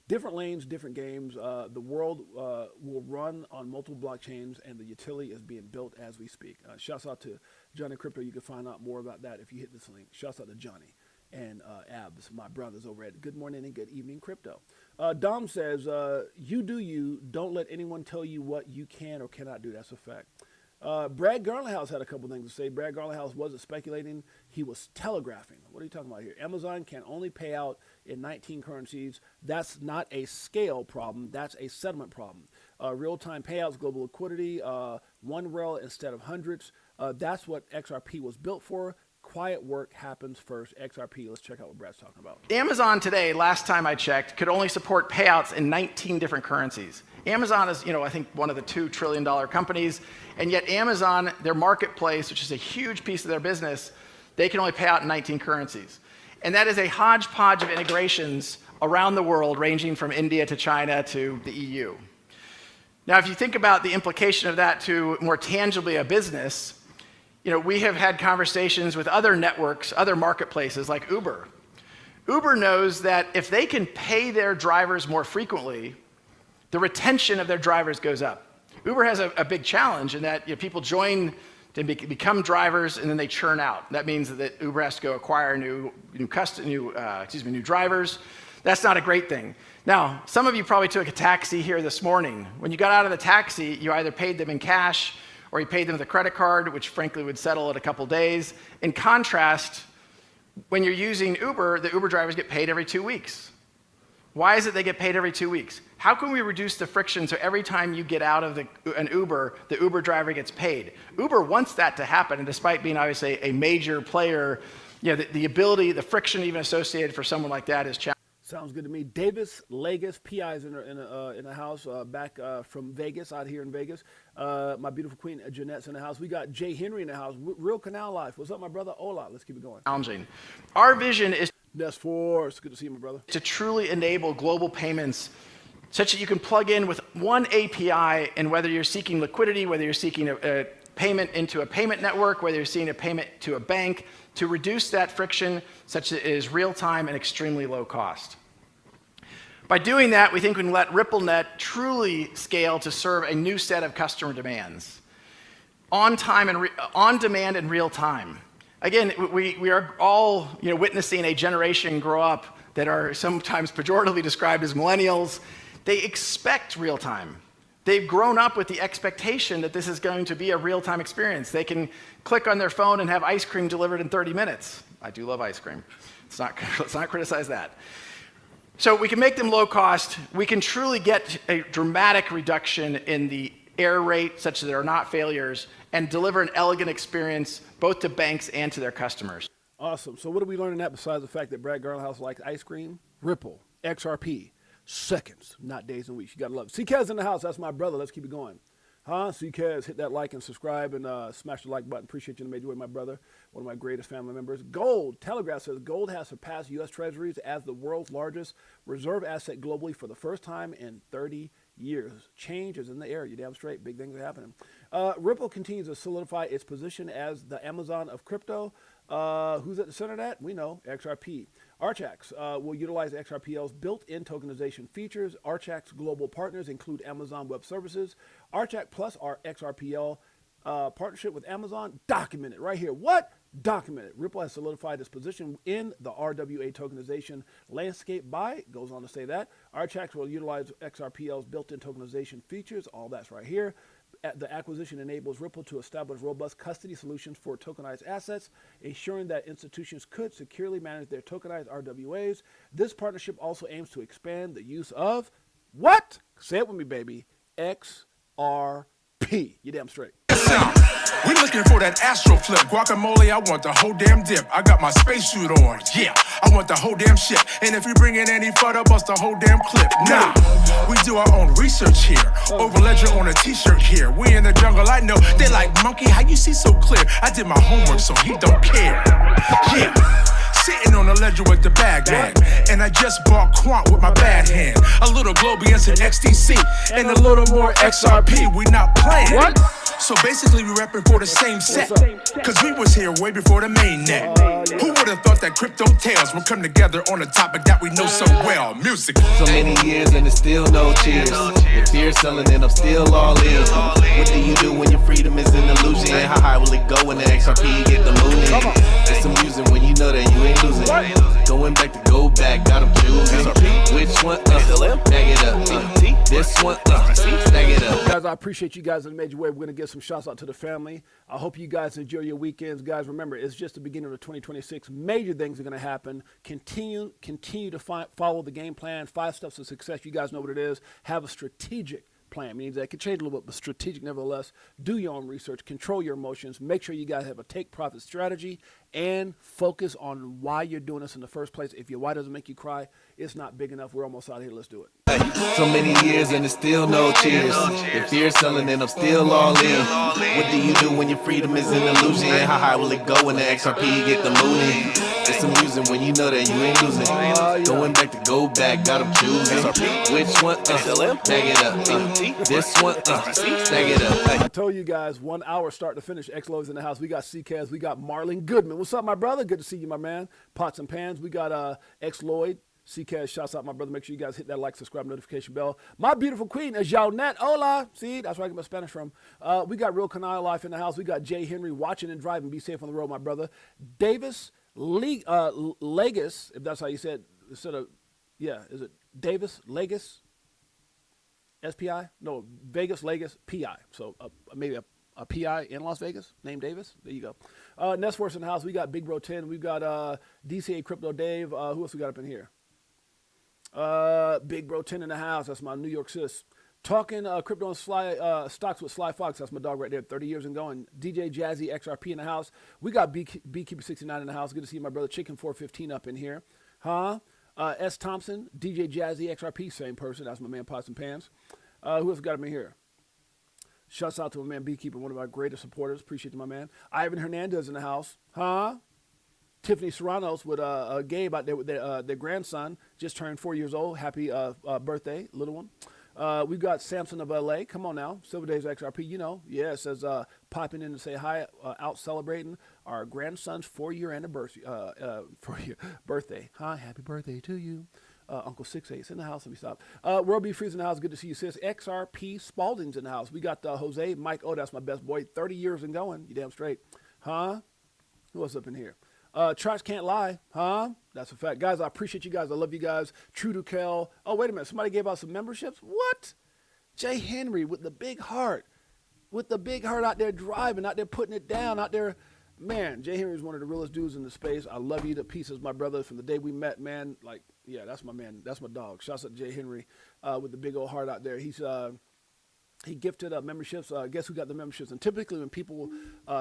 Different lanes, different games. The world will run on multiple blockchains, and the utility is being built as we speak. Shouts out to Johnny Crypto. You can find out more about that if you hit this link. Shouts out to Johnny and Abs, my brothers over at Good Morning and Good Evening Crypto. Dom says, you do you. Don't let anyone tell you what you can or cannot do. That's a fact. Brad Garlinghouse had a couple things to say. Brad Garlinghouse wasn't speculating. He was telegraphing. What are you talking about here? Amazon can only pay out in 19 currencies. That's not a scale problem. That's a settlement problem. Real-time payouts, global liquidity, one rail instead of hundreds. That's what XRP was built for. Quiet work happens first. XRP, let's check out what Brad's talking about.
Amazon today, last time I checked, could only support payouts in 19 different currencies. Amazon is, I think one of the $2 trillion companies, and yet Amazon, their marketplace, which is a huge piece of their business, they can only pay out in 19 currencies. And that is a hodgepodge of integrations around the world, ranging from India to China to the EU. Now, if you think about the implication of that to more tangibly a business, we have had conversations with other networks, other marketplaces like Uber. Uber knows that if they can pay their drivers more frequently, the retention of their drivers goes up. Uber has a big challenge in that people join to become drivers and then they churn out. That means that Uber has to go acquire new drivers. That's not a great thing. Now, some of you probably took a taxi here this morning. When you got out of the taxi, you either paid them in cash or you paid them with a credit card, which frankly would settle in a couple days. In contrast, when you're using Uber, the Uber drivers get paid every 2 weeks. Why is it they get paid every 2 weeks? How can we reduce the friction so every time you get out of an Uber, the Uber driver gets paid? Uber wants that to happen, and despite being obviously a major player, the ability, the friction even associated for someone like that is challenging.
Sounds good to me. Davis Lagus, PI's in the house, back from Vegas, out here in Vegas. My beautiful queen, Jeanette's in the house. We got Jay Henry in the house. Real Canal Life. What's up, my brother? Hola. Let's keep it going.
Challenging. Our vision is
That's Force. Good to see you, my brother.
To truly enable global payments such that you can plug in with one API, and whether you're seeking liquidity, whether you're seeking payment into a payment network, whether you're seeing a payment to a bank, to reduce that friction such that it is real-time and extremely low cost. By doing that, we think we can let RippleNet truly scale to serve a new set of customer demands. On demand and real time. Again, we are all witnessing a generation grow up that are sometimes pejoratively described as millennials. They expect real time. They've grown up with the expectation that this is going to be a real-time experience. They can click on their phone and have ice cream delivered in 30 minutes. I do love ice cream. Let's not criticize that. So we can make them low cost. We can truly get a dramatic reduction in the error rate such that there are not failures and deliver an elegant experience both to banks and to their customers.
Awesome. So what are we learning that besides the fact that Brad Garlinghouse likes ice cream? Ripple, XRP, seconds, not days and weeks. You got to love it. CK's in the house. That's my brother. Let's keep it going. CK's, hit that like and subscribe and smash the like button. Appreciate you in a major way, my brother. One of my greatest family members. Gold. Telegraph says gold has surpassed U.S. Treasuries as the world's largest reserve asset globally for the first time in 30 years. Change is in the air. You're damn straight. Big things are happening. Ripple continues to solidify its position as the Amazon of crypto. Who's at the center of that? We know, XRP. Archax will utilize XRPL's built-in tokenization features. Archax global partners include Amazon Web Services. Archax plus our XRPL partnership with Amazon, documented right here. What? Documented. Ripple has solidified its position in the RWA tokenization landscape by, goes on to say that, Archax will utilize XRPL's built-in tokenization features. All that's right here. The acquisition enables Ripple to establish robust custody solutions for tokenized assets, ensuring that institutions could securely manage their tokenized RWAs. This partnership also aims to expand the use of, what? Say it with me, baby, XRP. You damn straight.
We looking for that astro flip. Guacamole, I want the whole damn dip. I got my spacesuit on, yeah. I want the whole damn ship. And if you bring in any further, bust the whole damn clip. Nah, we do our own research here. Over ledger on a t-shirt here. We in the jungle, I know. They like, monkey, how you see so clear? I did my homework, so he don't care. Yeah. Sitting on the ledger with the bag man. And I just bought Quant with my bad hand. A little Globians and XTC. And a little more XRP. We not playing. What? So basically we repping for the same set. Cause we was here way before the main net. Who would have thought that crypto tales would come together on a topic that we know so well? Music.
So many years and it's still no cheers. If you're selling it, I'm still all in. What do you do when your freedom is an illusion? How high will it go when the XRP get the moon in? It's amusing when you know that you ain't losing. Going back to go back, got them choosing. Which one? Bag it up. This one? Stack it up.
Guys, I appreciate you guys in a major way. We're going to give some shouts out to the family. I hope you guys enjoy your weekends. Guys, remember, it's just the beginning of 2026. Major things are going to happen. Continue to follow the game plan. 5 steps to success. You guys know what it is. Have a strategic plan. Means that it can change a little bit, but strategic nevertheless. Do your own research. Control your emotions. Make sure you guys have a take-profit strategy and focus on why you're doing this in the first place. If your why doesn't make you cry, it's not big enough. We're almost out of here. Let's do it.
So many years and it's still no cheers. If you're selling it, I'm still all in. What do you do when your freedom is an illusion? How high will it go when the XRP get the moon in? It's amusing when you know that you ain't losing. Going back to go back, got them choosing. Which one? Bag it up. This one? Stack it up.
I told you guys 1 hour start to finish. X-Lo's in the house. We got CKaz. We got Marlon Goodman. What's up, my brother? Good to see you, my man. Pots and Pans. We got X-Lloyd. CKaz, shouts out, my brother. Make sure you guys hit that like, subscribe, notification bell. My beautiful queen is Jaunette. Hola. See, that's where I get my Spanish from. We got Real Canal Life in the house. We got Jay Henry watching and driving. Be safe on the road, my brother. Davis Legis, if that's how you said, instead of, yeah, is it Davis Legis? SPI? No, Vegas Legis PI. So maybe a PI in Las Vegas named Davis. There you go. Nestforce in the house. We got Big Bro 10. We've got DCA Crypto Dave. Who else we got up in here? Big Bro 10 in the house. That's my New York sis. Talking crypto and stocks with Sly Fox. That's my dog right there. 30 years and going. DJ Jazzy XRP in the house. We got Beekeeper 69 in the house. Good to see my brother Chicken 415 up in here. S. Thompson, DJ Jazzy XRP, same person. That's my man Pots and Pans. Who else got him in here? Shouts out to my man Beekeeper, one of our greatest supporters. Appreciate you, my man. Ivan Hernandez in the house. Tiffany Serranos with Gabe out there with their grandson. Just turned 4 years old. Happy birthday, little one. We've got Samson of LA. Come on now. Silver Days XRP, you know. Yeah, it says popping in to say hi, out celebrating our grandson's 4-year anniversary, 4-year birthday. Hi, happy birthday to you. Uncle 6'8" in the house. Let me stop. World B Freeze in the house. Good to see you, sis. XRP Spalding's in the house. We got Jose, Mike. Oh, that's my best boy. 30 years and going. You damn straight. Huh? Who else up in here? Charts can't lie, huh? That's a fact. Guys, I appreciate you guys. I love you guys. True to Kel. Oh, wait a minute. Somebody gave out some memberships? What? Jay Henry with the big heart. With the big heart out there driving, out there putting it down, out there. Man, Jay Henry is one of the realest dudes in the space. I love you to pieces, my brother. From the day we met, man, like, yeah, that's my man. That's my dog. Shouts out to Jay Henry with the big old heart out there. He gifted memberships. Guess who got the memberships? And typically when people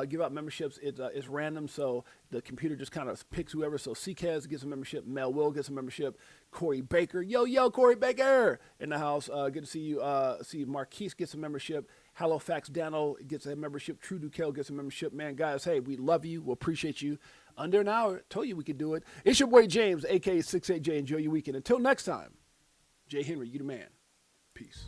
give out memberships, it's random. So the computer just kind of picks whoever. So CKaz gets a membership. Mel Will gets a membership. Corey Baker. Yo, Corey Baker in the house. Good to see you. See Marquise gets a membership. Halifax Daniel gets a membership. True Dukel gets a membership. Man, guys, hey, we love you. We appreciate you. Under an hour. Told you we could do it. It's your boy James, a.k.a. 68J. Enjoy your weekend. Until next time, Jay Henry, you the man. Peace.